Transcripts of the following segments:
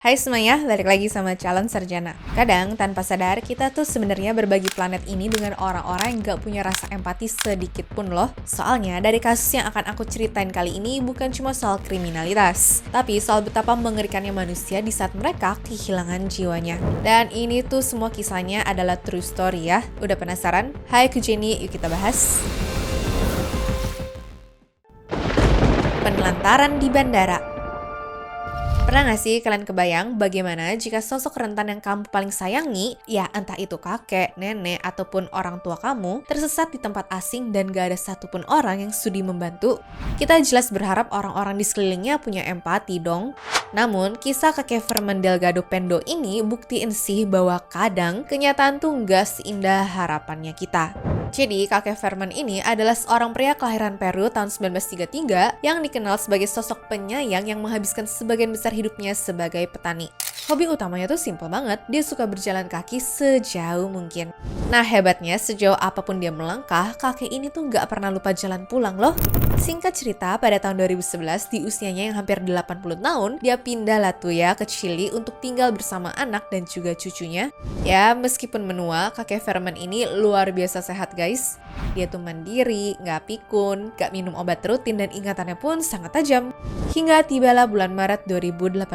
Hai semuanya, balik lagi sama Calon Sarjana. Kadang tanpa sadar kita tuh sebenarnya berbagi planet ini dengan orang-orang yang gak punya rasa empati sedikit pun loh. Soalnya dari kasus yang akan aku ceritain kali ini bukan cuma soal kriminalitas, tapi soal betapa mengerikannya manusia di saat mereka kehilangan jiwanya. Dan ini tuh semua kisahnya adalah true story ya. Udah penasaran? Hai aku Jenny, yuk kita bahas. Penelantaran di bandara. Pernah gak sih kalian kebayang bagaimana jika sosok rentan yang kamu paling sayangi, ya entah itu kakek, nenek, ataupun orang tua kamu, tersesat di tempat asing dan gak ada satupun orang yang sudi membantu? Kita jelas berharap orang-orang di sekelilingnya punya empati dong. Namun, kisah kakek Ferman Delgado Pendo ini buktiin sih bahwa kadang kenyataan tuh gak seindah harapannya kita. Jadi, kakek Ferman ini adalah seorang pria kelahiran Peru tahun 1933 yang dikenal sebagai sosok penyayang yang menghabiskan sebagian besar hidupnya sebagai petani. Hobi utamanya tuh simple banget, dia suka berjalan kaki sejauh mungkin. Nah hebatnya, sejauh apapun dia melangkah, kakek ini tuh gak pernah lupa jalan pulang loh. Singkat cerita, pada tahun 2011, di usianya yang hampir 80 tahun, dia pindah lah tuh ya ke Chili untuk tinggal bersama anak dan juga cucunya. Ya, meskipun menua, kakek Ferman ini luar biasa sehat guys. Dia tuh mandiri, gak pikun, gak minum obat rutin, dan ingatannya pun sangat tajam. Hingga tibalah bulan Maret 2018.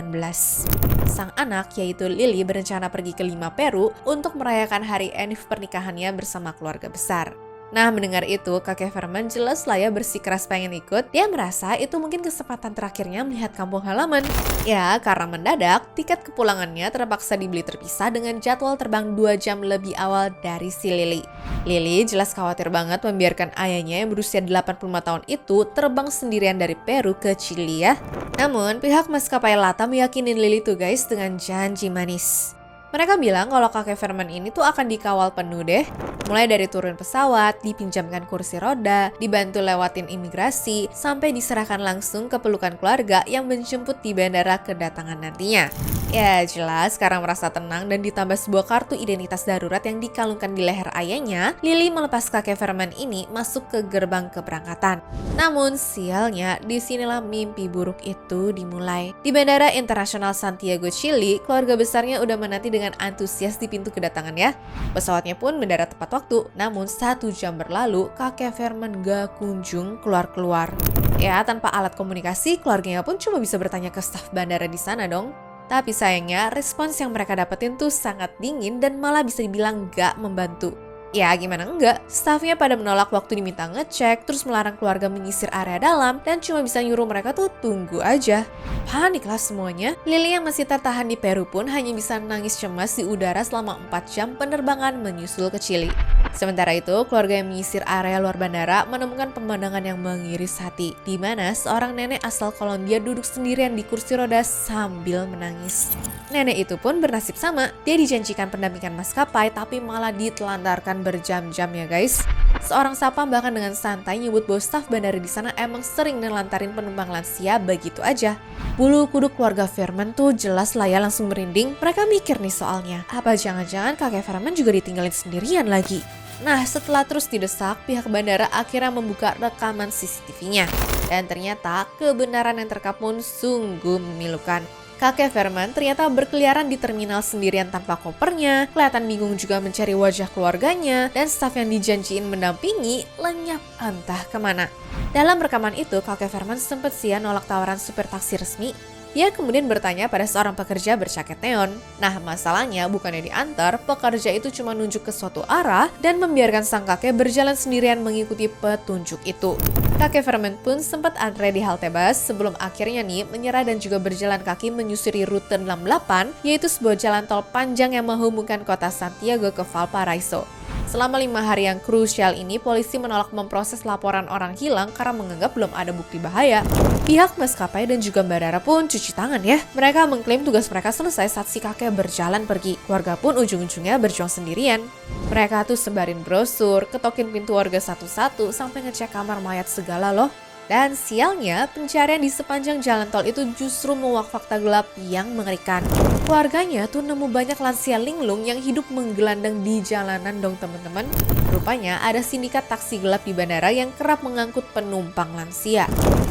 Sang anak, yaitu Lily, berencana pergi ke Lima, Peru untuk merayakan hari enif pernikahannya bersama keluarga besar. Nah, mendengar itu, kakek Ferman jelas lah ya bersikeras pengen ikut. Dia merasa itu mungkin kesempatan terakhirnya melihat kampung halaman. Ya, karena mendadak, tiket kepulangannya terpaksa dibeli terpisah dengan jadwal terbang 2 jam lebih awal dari si Lily. Lily jelas khawatir banget membiarkan ayahnya yang berusia 85 tahun itu terbang sendirian dari Peru ke Chili ya. Namun, pihak maskapai LATAM meyakinin Lily tuh guys dengan janji manis. Mereka bilang kalau kakek Ferman ini tuh akan dikawal penuh deh. Mulai dari turun pesawat, dipinjamkan kursi roda, dibantu lewatin imigrasi, sampai diserahkan langsung ke pelukan keluarga yang menjemput di bandara kedatangan nantinya. Ya jelas, sekarang merasa tenang dan ditambah sebuah kartu identitas darurat yang dikalungkan di leher ayahnya, Lily melepas kakek Ferman ini masuk ke gerbang keberangkatan. Namun sialnya, disinilah mimpi buruk itu dimulai. Di Bandara Internasional Santiago, Chili, keluarga besarnya udah menanti dengan antusias di pintu kedatangan ya. Pesawatnya pun mendarat tepat waktu, namun 1 jam berlalu, kakek Ferman gak kunjung keluar-keluar. Ya, tanpa alat komunikasi, keluarganya pun cuma bisa bertanya ke staf bandara di sana dong. Tapi sayangnya, respons yang mereka dapetin tuh sangat dingin dan malah bisa dibilang gak membantu. Ya gimana enggak, stafnya pada menolak waktu diminta ngecek, terus melarang keluarga menyisir area dalam, dan cuma bisa nyuruh mereka tuh tunggu aja. Paniklah semuanya. Lily yang masih tertahan di Peru pun hanya bisa nangis cemas di udara selama 4 jam penerbangan menyusul ke Chili. Sementara itu, keluarga yang menyisir area luar bandara menemukan pemandangan yang mengiris hati, di mana seorang nenek asal Kolombia duduk sendirian di kursi roda sambil menangis. Nenek itu pun bernasib sama, dia dijanjikan pendampingan maskapai tapi malah ditelantarkan berjam-jam ya guys. Seorang sapam bahkan dengan santai nyebut bahwa staf bandara di sana emang sering nelantarin penumpang lansia begitu aja. Bulu kuduk keluarga Ferman tuh jelas lah ya langsung merinding. Mereka mikir nih soalnya, apa jangan-jangan kakek Ferman juga ditinggalin sendirian lagi? Nah, setelah terus didesak, pihak bandara akhirnya membuka rekaman CCTV-nya. Dan ternyata kebenaran yang terkap pun sungguh memilukan. Kakek Ferman ternyata berkeliaran di terminal sendirian tanpa kopernya, kelihatan bingung juga mencari wajah keluarganya, dan staf yang dijanjiin mendampingi lenyap entah kemana. Dalam rekaman itu, kakek Ferman sempat sia nolak tawaran supir taksi resmi. Dia kemudian bertanya pada seorang pekerja berjaket neon. Nah, masalahnya bukannya diantar, pekerja itu cuma nunjuk ke suatu arah dan membiarkan sang kakek berjalan sendirian mengikuti petunjuk itu. Kakek Ferman pun sempat antre di halte bus sebelum akhirnya nih menyerah dan juga berjalan kaki menyusuri rute 68, yaitu sebuah jalan tol panjang yang menghubungkan kota Santiago ke Valparaiso. Selama 5 hari yang krusial ini, polisi menolak memproses laporan orang hilang karena menganggap belum ada bukti bahaya. Pihak maskapai dan juga bandara pun cuci tangan ya. Mereka mengklaim tugas mereka selesai saat si kakek berjalan pergi. Keluarga pun ujung-ujungnya berjuang sendirian. Mereka tuh sebarin brosur, ketokin pintu warga satu-satu, sampai ngecek kamar mayat segala loh. Dan sialnya, pencarian di sepanjang jalan tol itu justru menguak fakta gelap yang mengerikan. Keluarganya tuh nemu banyak lansia linglung yang hidup menggelandang di jalanan dong teman-teman. Rupanya ada sindikat taksi gelap di bandara yang kerap mengangkut penumpang lansia.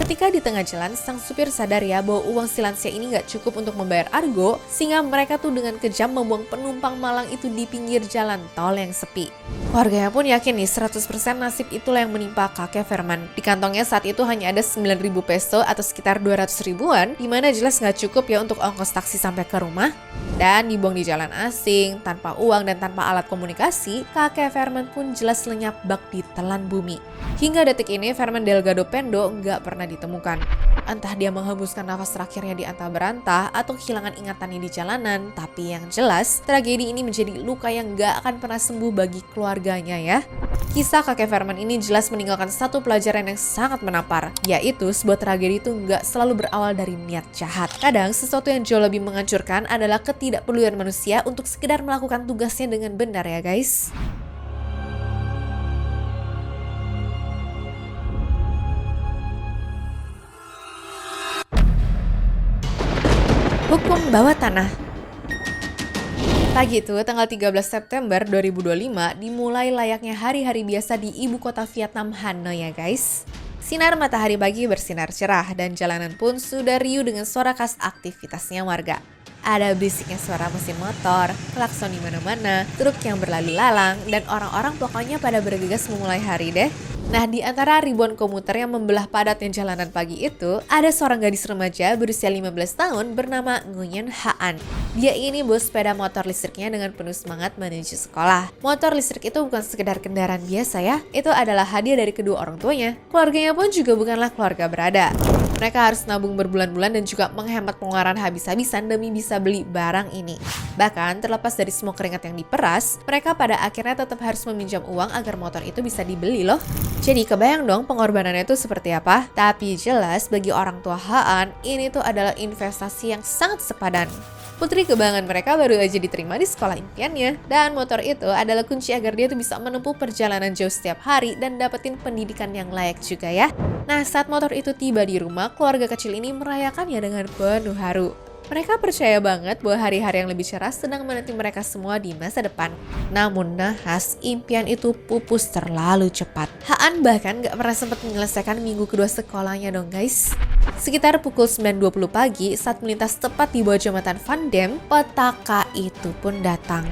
Ketika di tengah jalan, sang supir sadar ya bahwa uang si lansia ini nggak cukup untuk membayar argo, sehingga mereka tuh dengan kejam membuang penumpang malang itu di pinggir jalan tol yang sepi. Warganya pun yakin nih 100% nasib itulah yang menimpa kakek Verman. Di kantongnya saat itu hanya ada 9.000 peso atau sekitar 200 ribuan, dimana jelas nggak cukup ya untuk ongkos taksi sampai ke rumah. Dan dibuang di jalan asing, tanpa uang dan tanpa alat komunikasi, kakek Verman pun jelas lenyap bak di telan bumi. Hingga detik ini, Verman Delgado Pendo nggak pernah ditemukan. Entah dia menghembuskan nafas terakhirnya di antah berantah atau kehilangan ingatannya di jalanan, tapi yang jelas, tragedi ini menjadi luka yang nggak akan pernah sembuh bagi keluarganya ya. Kisah kakek Verman ini jelas meninggalkan satu pelajaran yang sangat menampar, yaitu sebuah tragedi itu nggak selalu berawal dari niat jahat. Kadang, sesuatu yang jauh lebih menghancurkan adalah ketidakpedulian manusia untuk sekedar melakukan tugasnya dengan benar ya guys. Hukum bawah tanah. Pagi itu, tanggal 13 September 2025, dimulai layaknya hari-hari biasa di ibu kota Vietnam, Hanoi ya guys. Sinar matahari pagi bersinar cerah dan jalanan pun sudah riuh dengan suara khas aktivitasnya warga. Ada bisikan suara mesin motor, klakson di mana-mana, truk yang berlalu lalang, dan orang-orang pokoknya pada bergegas memulai hari deh. Nah, di antara ribuan komuter yang membelah padatnya jalanan pagi itu, ada seorang gadis remaja berusia 15 tahun bernama Nguyen Haan. Dia ini bawa sepeda motor listriknya dengan penuh semangat menuju sekolah. Motor listrik itu bukan sekedar kendaraan biasa ya, itu adalah hadiah dari kedua orang tuanya. Keluarganya pun juga bukanlah keluarga berada. Mereka harus nabung berbulan-bulan dan juga menghemat pengeluaran habis-habisan demi bisa beli barang ini. Bahkan, terlepas dari semua keringat yang diperas, mereka pada akhirnya tetap harus meminjam uang agar motor itu bisa dibeli loh. Jadi kebayang dong pengorbanannya itu seperti apa? Tapi jelas bagi orang tua Haan, ini tuh adalah investasi yang sangat sepadan. Putri kebanggaan mereka baru aja diterima di sekolah impiannya. Dan motor itu adalah kunci agar dia tuh bisa menempuh perjalanan jauh setiap hari dan dapetin pendidikan yang layak juga ya. Nah, saat motor itu tiba di rumah, keluarga kecil ini merayakannya dengan penuh haru. Mereka percaya banget bahwa hari-hari yang lebih cerah sedang menanti mereka semua di masa depan. Namun nahas, impian itu pupus terlalu cepat. Haan bahkan gak pernah sempat menyelesaikan minggu kedua sekolahnya dong guys. Sekitar pukul 9.20 pagi saat melintas tepat di bawah jembatan Van Dam, petaka itu pun datang.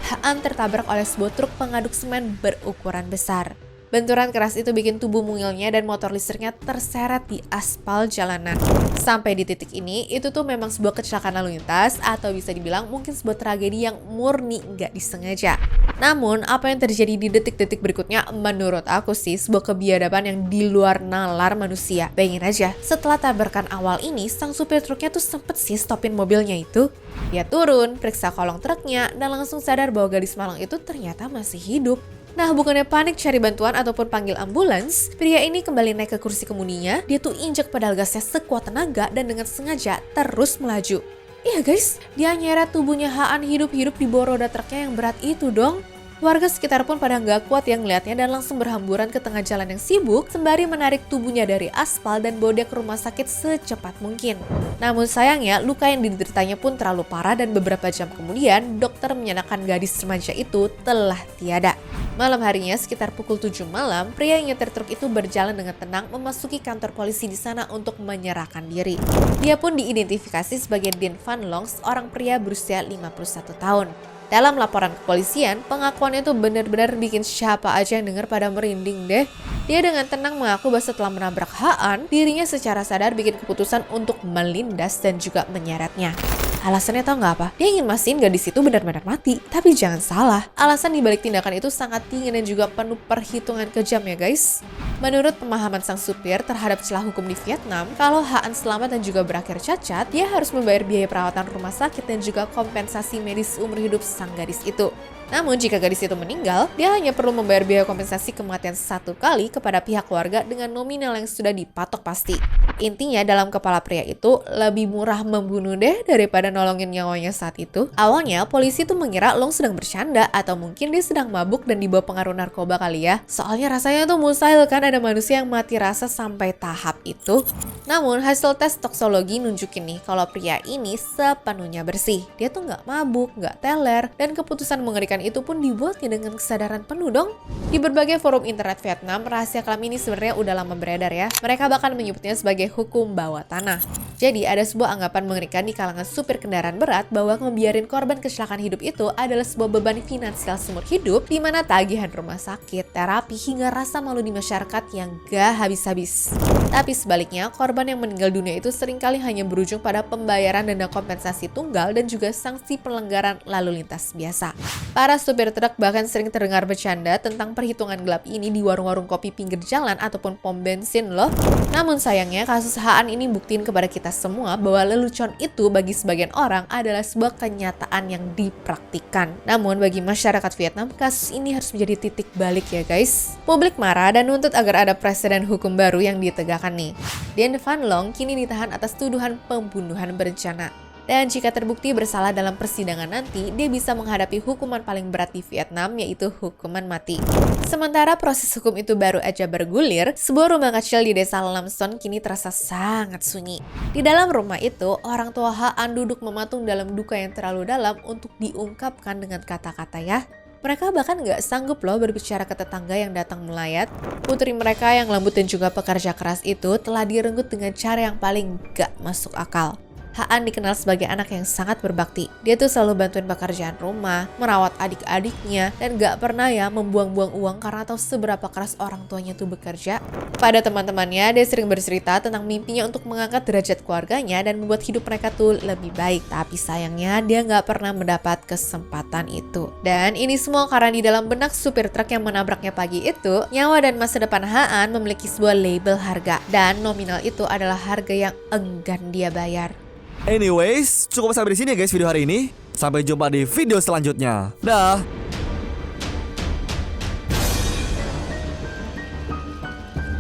Haan tertabrak oleh sebuah truk pengaduk semen berukuran besar. Benturan keras itu bikin tubuh mungilnya dan motor listriknya terseret di aspal jalanan. Sampai di titik ini, itu tuh memang sebuah kecelakaan lalu lintas atau bisa dibilang mungkin sebuah tragedi yang murni nggak disengaja. Namun, apa yang terjadi di detik-detik berikutnya menurut aku sih sebuah kebiadaban yang di luar nalar manusia. Bayangin aja, setelah tabrakan awal ini, sang supir truknya tuh sempet sih stopin mobilnya itu. Dia turun, periksa kolong truknya, dan langsung sadar bahwa gadis malang itu ternyata masih hidup. Nah, bukannya panik cari bantuan ataupun panggil ambulans, pria ini kembali naik ke kursi kemudinya, dia tuh injek pedal gasnya sekuat tenaga dan dengan sengaja terus melaju. Iya guys, dia nyeret tubuhnya Haan hidup-hidup di bawah roda truknya yang berat itu dong. Warga sekitar pun pada nggak kuat yang ngeliatnya dan langsung berhamburan ke tengah jalan yang sibuk sembari menarik tubuhnya dari aspal dan bawa dia ke rumah sakit secepat mungkin. Namun sayangnya, luka yang dideritanya pun terlalu parah dan beberapa jam kemudian, dokter menyatakan gadis remaja itu telah tiada. Malam harinya, sekitar pukul 7 malam, pria yang nyetir truk itu berjalan dengan tenang memasuki kantor polisi di sana untuk menyerahkan diri. Dia pun diidentifikasi sebagai Dean Van Long, seorang pria berusia 51 tahun. Dalam laporan kepolisian, pengakuannya tuh benar-benar bikin siapa aja yang dengar pada merinding deh. Dia dengan tenang mengaku bahwa setelah menabrak Haan, dirinya secara sadar bikin keputusan untuk melindas dan juga menyeretnya. Alasannya tau nggak apa? Dia ingin mastiin gadis itu benar-benar mati. Tapi jangan salah, alasan dibalik tindakan itu sangat dingin dan juga penuh perhitungan kejam ya guys. Menurut pemahaman sang supir terhadap celah hukum di Vietnam, kalau Haan selamat dan juga berakhir cacat, dia harus membayar biaya perawatan rumah sakit dan juga kompensasi medis umur hidup sang gadis itu. Namun jika gadis itu meninggal, dia hanya perlu membayar biaya kompensasi kematian 1 kali kepada pihak keluarga dengan nominal yang sudah dipatok pasti. Intinya dalam kepala pria itu lebih murah membunuh deh daripada nolongin nyawanya saat itu. Awalnya polisi tuh mengira Long sedang bercanda atau mungkin dia sedang mabuk dan dibawa pengaruh narkoba kali ya. Soalnya rasanya tuh mustahil kan ada manusia yang mati rasa sampai tahap itu. Namun hasil tes toksologi nunjukin nih kalau pria ini sepenuhnya bersih. Dia tuh nggak mabuk, nggak teler, dan keputusan mengerikan itu pun dibuatnya dengan kesadaran penuh dong. Di berbagai forum internet Vietnam, rahasia kelam ini sebenarnya udah lama beredar ya. Mereka bahkan menyebutnya sebagai hukum bawah tanah. Jadi ada sebuah anggapan mengerikan di kalangan supir kendaraan berat bahwa ngebiarin korban kecelakaan hidup itu adalah sebuah beban finansial seumur hidup, di mana tagihan rumah sakit, terapi, hingga rasa malu di masyarakat yang gak habis-habis. Tapi sebaliknya, korban yang meninggal dunia itu seringkali hanya berujung pada pembayaran dana kompensasi tunggal dan juga sanksi pelanggaran lalu lintas biasa. Para supir truk bahkan sering terdengar bercanda tentang perhitungan gelap ini di warung-warung kopi pinggir jalan ataupun pom bensin loh. Namun sayangnya, kasus Haan ini buktiin kepada kita semua bahwa lelucon itu bagi sebagian orang adalah sebuah kenyataan yang dipraktikkan. Namun bagi masyarakat Vietnam, kasus ini harus menjadi titik balik ya guys. Publik marah dan nuntut agar ada presiden hukum baru yang ditegakkan nih. Dien Van Long kini ditahan atas tuduhan pembunuhan berencana. Dan jika terbukti bersalah dalam persidangan nanti, dia bisa menghadapi hukuman paling berat di Vietnam, yaitu hukuman mati. Sementara proses hukum itu baru aja bergulir, sebuah rumah kecil di desa Lam Son kini terasa sangat sunyi. Di dalam rumah itu, orang tua Haan duduk mematung dalam duka yang terlalu dalam untuk diungkapkan dengan kata-kata ya. Mereka bahkan nggak sanggup loh berbicara ke tetangga yang datang melayat. Putri mereka yang lembut dan juga pekerja keras itu telah direnggut dengan cara yang paling gak masuk akal. Haan dikenal sebagai anak yang sangat berbakti. Dia tuh selalu bantuin pekerjaan rumah, merawat adik-adiknya, dan gak pernah ya membuang-buang uang karena tahu seberapa keras orang tuanya tuh bekerja. Pada teman-temannya, dia sering bercerita tentang mimpinya untuk mengangkat derajat keluarganya dan membuat hidup mereka tuh lebih baik. Tapi sayangnya dia gak pernah mendapat kesempatan itu. Dan ini semua karena di dalam benak supir truk yang menabraknya pagi itu, nyawa dan masa depan Haan memiliki sebuah label harga. Dan nominal itu adalah harga yang enggan dia bayar. Anyways, cukup sampai di sini ya guys video hari ini. Sampai jumpa di video selanjutnya. Dah.